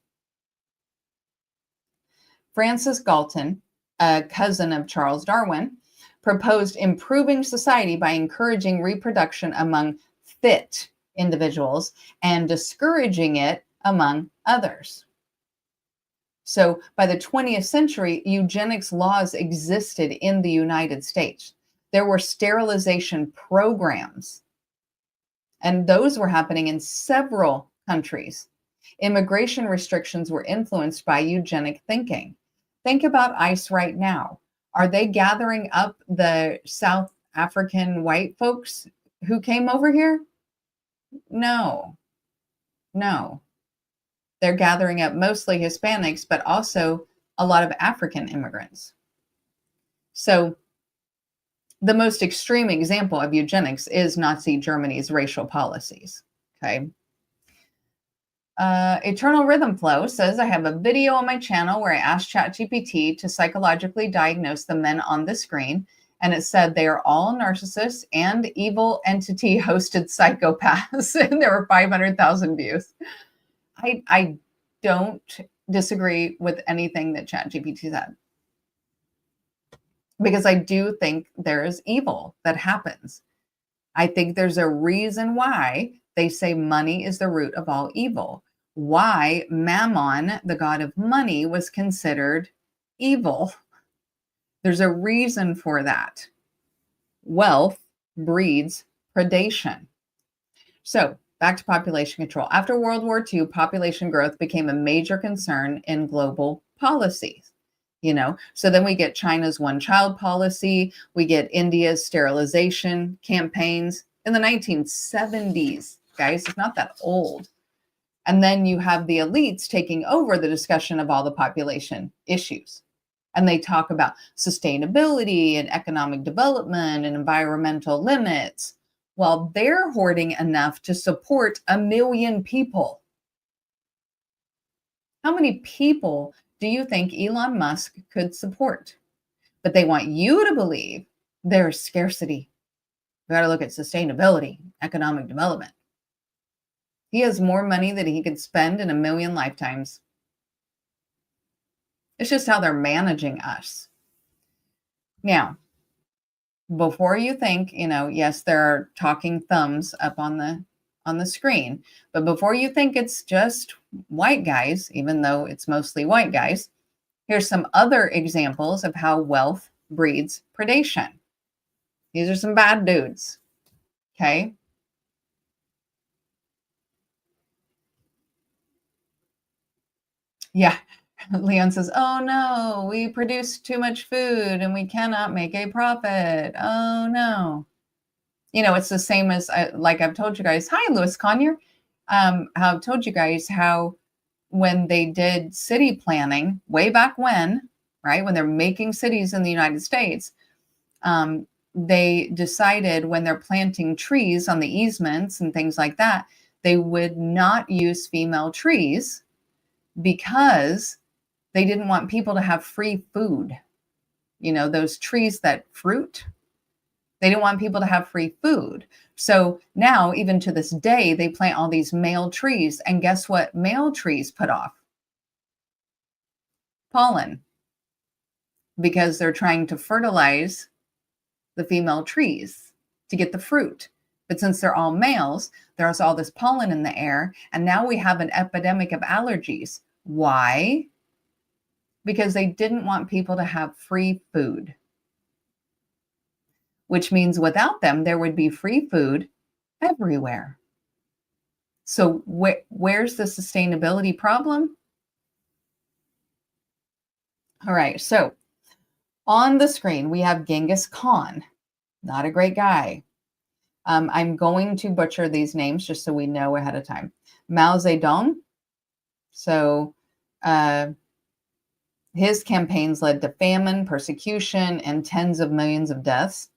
Francis Galton, a cousin of Charles Darwin, proposed improving society by encouraging reproduction among fit individuals and discouraging it among others. So by the 20th century, eugenics laws existed in the United States. There were sterilization programs And those were happening in several countries. Immigration restrictions were influenced by eugenic thinking. Think about ICE right now. Are they gathering up the South African white folks who came over here? No, no. They're gathering up mostly Hispanics, but also a lot of African immigrants. So the most extreme example of eugenics is Nazi Germany's racial policies. Okay. Eternal Rhythm Flow says, I have a video on my channel where I asked ChatGPT to psychologically diagnose the men on the screen. And it said they are all narcissists and evil entity hosted psychopaths. And there were 500,000 views. I don't disagree with anything that ChatGPT said, because I do think there is evil that happens. I think there's a reason why they say money is the root of all evil. Why Mammon, the god of money, was considered evil. There's a reason for that. Wealth breeds predation. So back to population control. After World War II, population growth became a major concern in global policies. So then we get China's one-child policy, we get India's sterilization campaigns in the 1970s, guys. It's not that old. And then you have the elites taking over the discussion of all the population issues. And they talk about sustainability and economic development and environmental limits, while they're hoarding enough to support 1 million people. How many people do you think Elon Musk could support? But they want you to believe there's scarcity. We got to look at sustainability, economic development. He has more money than he could spend in 1 million lifetimes. It's just how they're managing us. Now, before you think, yes, there are talking thumbs up on the screen, but before you think it's just white guys, even though it's mostly white guys, here's some other examples of how wealth breeds predation. These are some bad dudes. Okay. Yeah. Leon says, oh no, we produce too much food and we cannot make a profit. Oh no. It's the same as, like I've told you guys, hi, Louis Conyer. I've told you guys how when they did city planning way back when, right, when they're making cities in the United States, they decided when they're planting trees on the easements and things like that, they would not use female trees because they didn't want people to have free food. Those trees that fruit, they didn't want people to have free food. So now, even to this day, they plant all these male trees. And guess what male trees put off? Pollen. Because they're trying to fertilize the female trees to get the fruit. But since they're all males, there's all this pollen in the air. And now we have an epidemic of allergies. Why? Because they didn't want people to have free food. Which means without them, there would be free food everywhere. So where's the sustainability problem? All right, so on the screen, we have Genghis Khan. Not a great guy. I'm going to butcher these names just so we know ahead of time. Mao Zedong. So his campaigns led to famine, persecution, and tens of millions of deaths.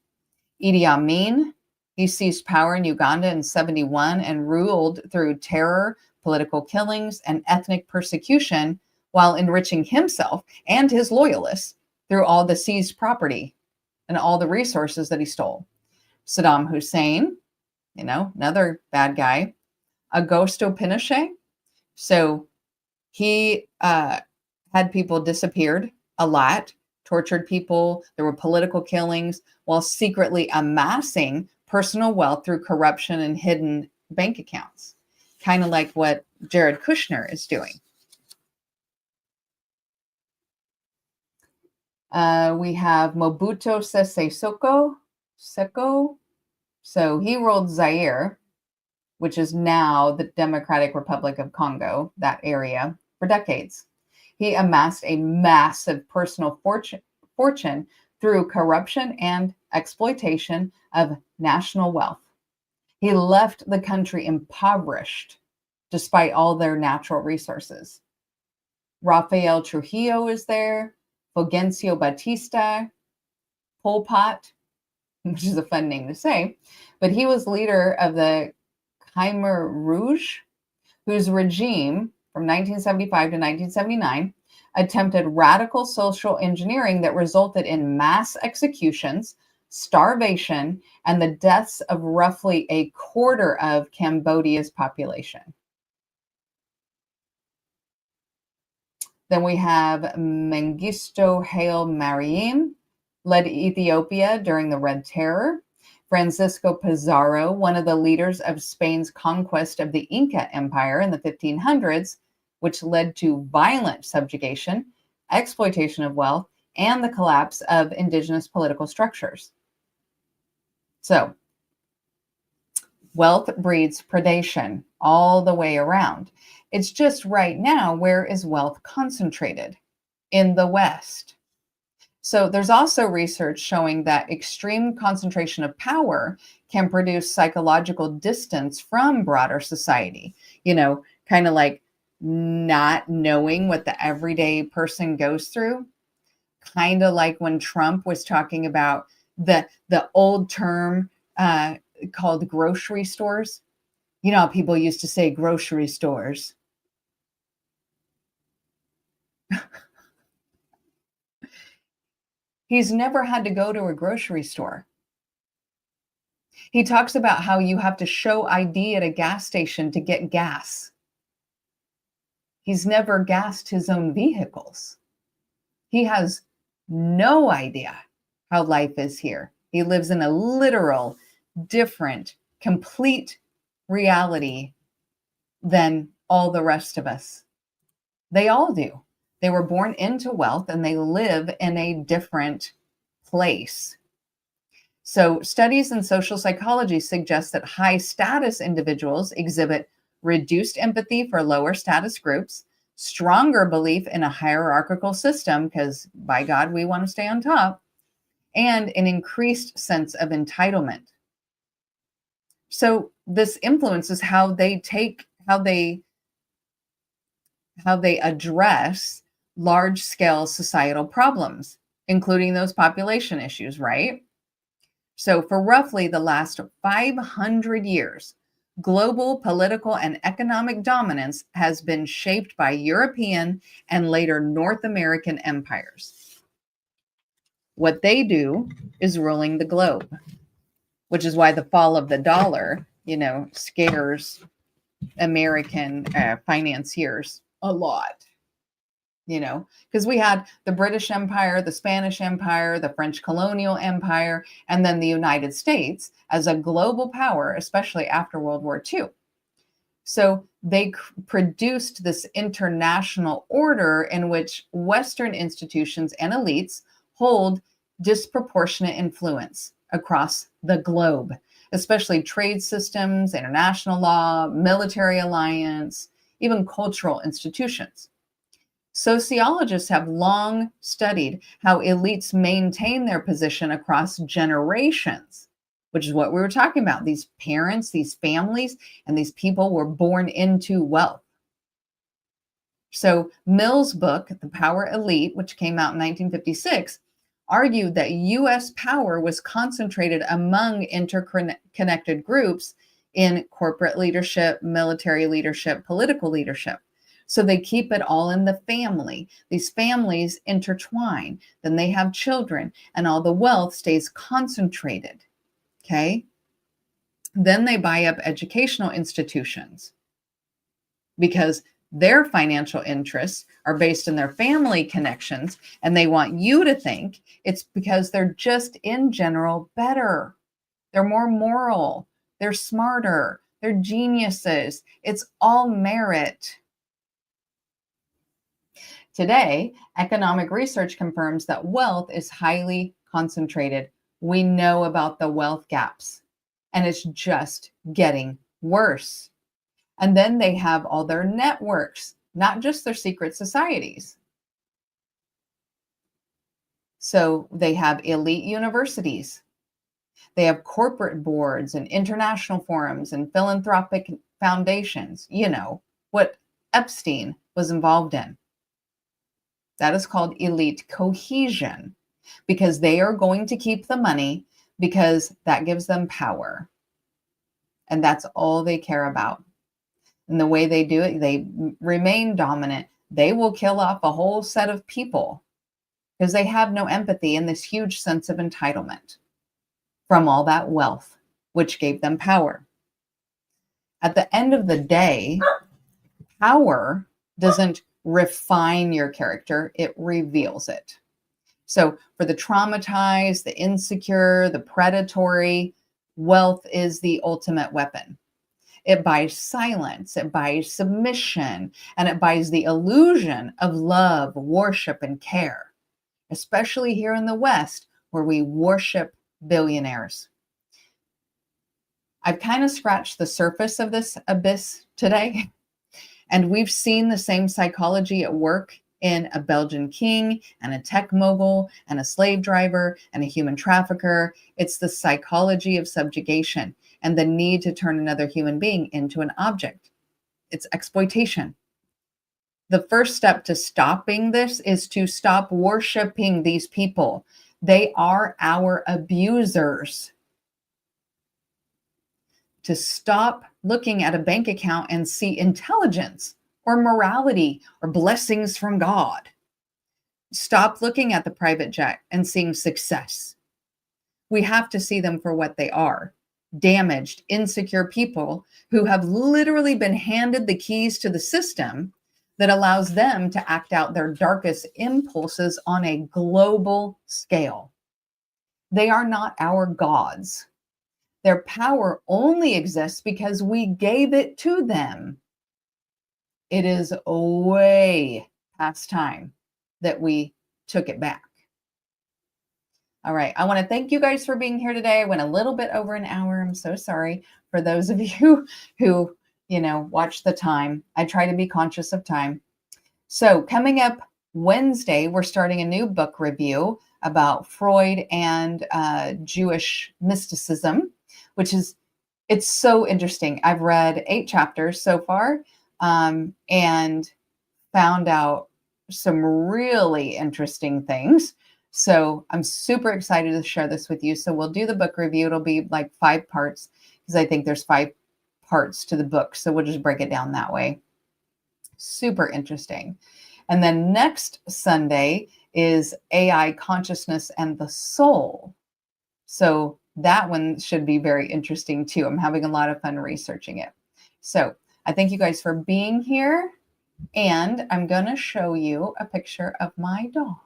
Idi Amin, he seized power in Uganda in 1971 and ruled through terror, political killings, and ethnic persecution while enriching himself and his loyalists through all the seized property and all the resources that he stole. Saddam Hussein, another bad guy. Augusto Pinochet. So he had people disappeared a lot, tortured people. There were political killings while secretly amassing personal wealth through corruption and hidden bank accounts, kind of like what Jared Kushner is doing. We have Mobutu Sese Seko. So he ruled Zaire which is now the Democratic Republic of Congo, that area, for decades. He amassed a massive personal fortune through corruption and exploitation of national wealth. He left the country impoverished despite all their natural resources. Rafael Trujillo is there, Fulgencio Batista, Pol Pot, which is a fun name to say, but he was leader of the Khmer Rouge, whose regime from 1975 to 1979 attempted radical social engineering that resulted in mass executions, starvation, and the deaths of roughly a quarter of Cambodia's population. Then we have Mengistu Haile Mariam, led Ethiopia during the Red Terror. Francisco Pizarro, one of the leaders of Spain's conquest of the Inca Empire in the 1500s, which led to violent subjugation, exploitation of wealth, and the collapse of indigenous political structures. So, wealth breeds predation all the way around. It's just right now, where is wealth concentrated? In the West. So there's also research showing that extreme concentration of power can produce psychological distance from broader society. Kind of like not knowing what the everyday person goes through. Kind of like when Trump was talking about the old term called grocery stores. How people used to say grocery stores. He's never had to go to a grocery store. He talks about how you have to show ID at a gas station to get gas. He's never gassed his own vehicles. He has no idea how life is here. He lives in a literal, different, complete reality than all the rest of us. They all do. They were born into wealth and they live in a different place. So studies in social psychology suggest that high status individuals exhibit reduced empathy for lower status groups, stronger belief in a hierarchical system, because by God, we want to stay on top, and an increased sense of entitlement. So this influences how they address large-scale societal problems, including those population issues, right? So for roughly the last 500 years, global political and economic dominance has been shaped by European and later North American empires. What they do is ruling the globe, which is why the fall of the dollar, scares American financiers a lot. Because we had the British Empire, the Spanish Empire, the French colonial empire, and then the United States as a global power, especially after World War II. So they produced this international order in which Western institutions and elites hold disproportionate influence across the globe, especially trade systems, international law, military alliance, even cultural institutions. Sociologists have long studied how elites maintain their position across generations, which is what we were talking about. These parents, these families, and these people were born into wealth. So Mill's book, The Power Elite, which came out in 1956, argued that U.S. power was concentrated among interconnected groups in corporate leadership, military leadership, political leadership. So they keep it all in the family. These families intertwine. Then they have children, and all the wealth stays concentrated. Okay? Then they buy up educational institutions because their financial interests are based in their family connections, and they want you to think it's because they're just in general better. They're more moral. They're smarter. They're geniuses. It's all merit. Today, economic research confirms that wealth is highly concentrated. We know about the wealth gaps, and it's just getting worse. And then they have all their networks, not just their secret societies. So they have elite universities. They have corporate boards and international forums and philanthropic foundations, what Epstein was involved in. That is called elite cohesion, because they are going to keep the money because that gives them power. And that's all they care about. And the way they do it, they remain dominant. They will kill off a whole set of people because they have no empathy and this huge sense of entitlement from all that wealth, which gave them power. At the end of the day, power doesn't refine your character, it reveals it. So for the traumatized, the insecure, the predatory, wealth is the ultimate weapon. It buys silence, it buys submission, and it buys the illusion of love, worship, and care, especially here in the West, where we worship billionaires. I've kind of scratched the surface of this abyss today, and we've seen the same psychology at work in a Belgian king and a tech mogul and a slave driver and a human trafficker. It's the psychology of subjugation and the need to turn another human being into an object. It's exploitation. The first step to stopping this is to stop worshiping these people. They are our abusers. To stop looking at a bank account and see intelligence or morality or blessings from God. Stop looking at the private jet and seeing success. We have to see them for what they are. Damaged, insecure people who have literally been handed the keys to the system that allows them to act out their darkest impulses on a global scale. They are not our gods. Their power only exists because we gave it to them. It is way past time that we took it back. All right. I want to thank you guys for being here today. I went a little bit over an hour. I'm so sorry for those of you who, watch the time. I try to be conscious of time. So coming up Wednesday, we're starting a new book review about Freud and Jewish mysticism, it's so interesting. I've read 8 chapters so far and found out some really interesting things. So I'm super excited to share this with you. So we'll do the book review. It'll be like 5 parts because I think there's 5 parts to the book. So we'll just break it down that way. Super interesting. And then next Sunday is AI consciousness and the soul. So that one should be very interesting too. I'm having a lot of fun researching it. So I thank you guys for being here. And I'm going to show you a picture of my dog.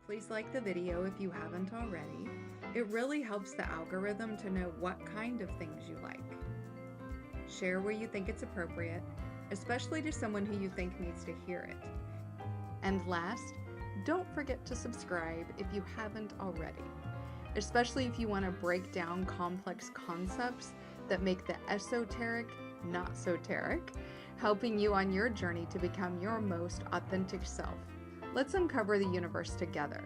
Please like the video if you haven't already. It really helps the algorithm to know what kind of things you like. Share where you think it's appropriate, especially to someone who you think needs to hear it. And last, don't forget to subscribe if you haven't already, especially if you want to break down complex concepts that make the esoteric not so teric, helping you on your journey to become your most authentic self. Let's uncover the universe together.